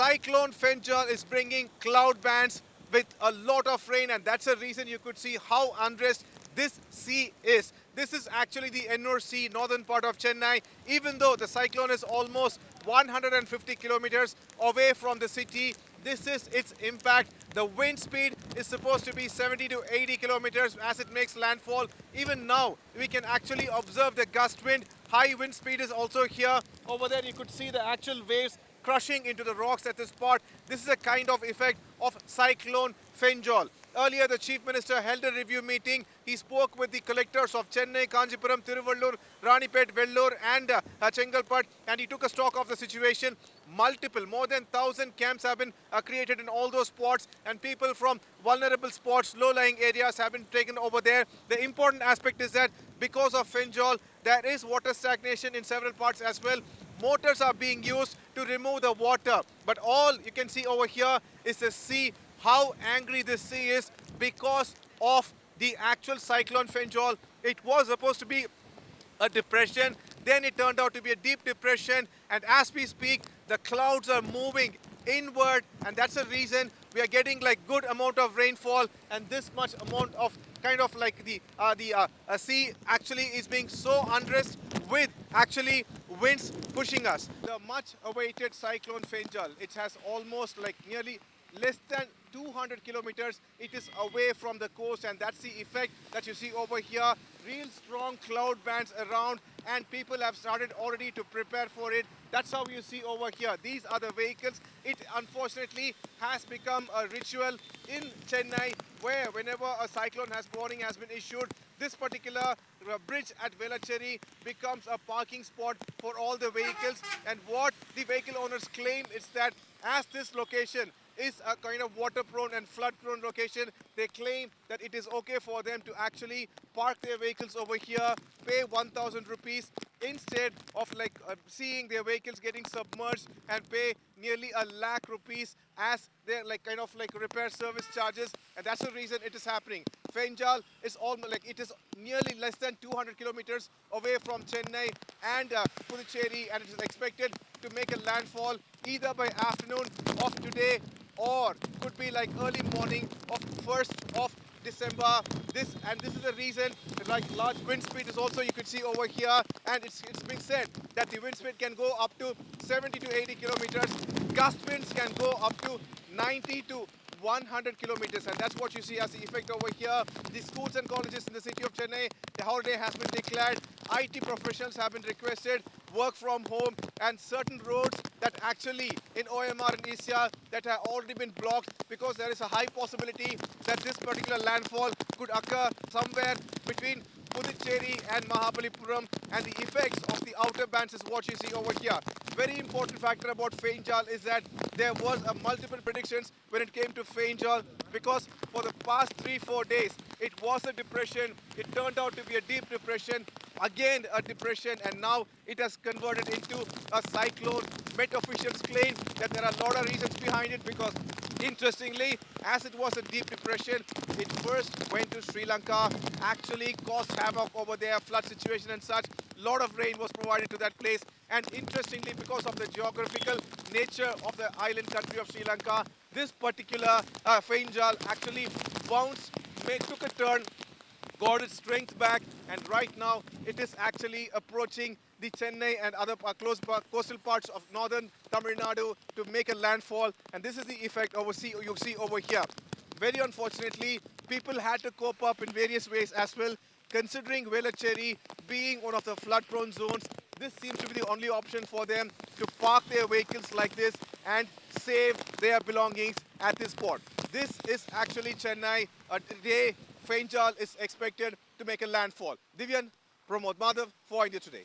Cyclone Fenjal is bringing cloud bands with a lot of rain, and that's the reason you could see how unrest this sea is. This is actually the Ennore Sea, northern part of Chennai. Even though the cyclone is almost 150 kilometers away from the city, this is its impact. The wind speed is supposed to be 70 to 80 kilometers as it makes landfall. Even now, we can actually observe the gust wind. High wind speed is also here. Over there, you could see the actual waves crushing into the rocks at this spot. This is a kind of effect of Cyclone Fenjal. Earlier, the Chief Minister held a review meeting. He spoke with the collectors of Chennai, Kanjipuram, Tiruvallur, Ranipet, Vellore and Chengalpat, and he took a stock of the situation. More than 1,000 camps have been created in all those spots, and people from vulnerable spots, low-lying areas have been taken over there. The important aspect is that because of Fenjal, there is water stagnation in several parts as well. Motors are being used to remove the water, but all you can see over here is the sea, how angry this sea is because of the actual Cyclone Fenjal. It was supposed to be a depression, then it turned out to be a deep depression, and as we speak, the clouds are moving inward, and that's the reason we are getting like good amount of rainfall, and this much amount of kind of like the sea actually is being so unrest with actually winds pushing us. The much awaited Cyclone Fenjal, it has almost like nearly less than 200 kilometers. It is away from the coast, and that's the effect that you see over here. Real strong cloud bands around, and people have started already to prepare for it. That's how you see over here. These are the vehicles. It unfortunately has become a ritual in Chennai where whenever a cyclone warning has been issued, this particular bridge at Velachery becomes a parking spot for all the vehicles. And what the vehicle owners claim is that as this location is a kind of water-prone and flood-prone location, they claim that it is okay for them to actually park their vehicles over here, pay 1,000 rupees instead of like seeing their vehicles getting submerged and pay nearly a lakh rupees as their like kind of like repair service charges, and that's the reason it is happening. Fenjal is almost like it is nearly less than 200 kilometers away from Chennai and Puducherry, and it is expected to make a landfall either by afternoon of today or could be like early morning of 1st of December. This is the reason like large wind speed is also you could see over here, and it's being said that the wind speed can go up to 70 to 80 kilometers. Gust winds can go up to 90 to 100 kilometers, and that's what you see as the effect over here. The schools and colleges in the city of Chennai, the holiday has been declared. IT professionals have been requested work from home, and certain roads that actually in OMR and ECR that have already been blocked because there is a high possibility that this particular landfall could occur somewhere between Puducherry and Mahabalipuram, and the effects of the outer bands is what you see over here. Very important factor about Fenjal is that there was a multiple predictions when it came to Fenjal, because for the past 3-4 days it was a depression, it turned out to be a deep depression, again a depression, and now it has converted into a cyclone. Met officials claim that there are a lot of reasons behind it, because interestingly, as it was a deep depression, it first went to Sri Lanka, actually caused havoc over there, flood situation and such. Lot of rain was provided to that place, and interestingly, because of the geographical nature of the island country of Sri Lanka, this particular Fenjal actually took a turn, got its strength back, and right now it is actually approaching the Chennai and other coastal parts of northern Tamil Nadu to make a landfall, and this is the effect you see over here. Very unfortunately, people had to cope up in various ways as well. Considering Velachery being one of the flood-prone zones, this seems to be the only option for them to park their vehicles like this and save their belongings at this spot. This is actually Chennai. Today, Fenjal is expected to make a landfall. Divyan, Pramod Madhav for India Today.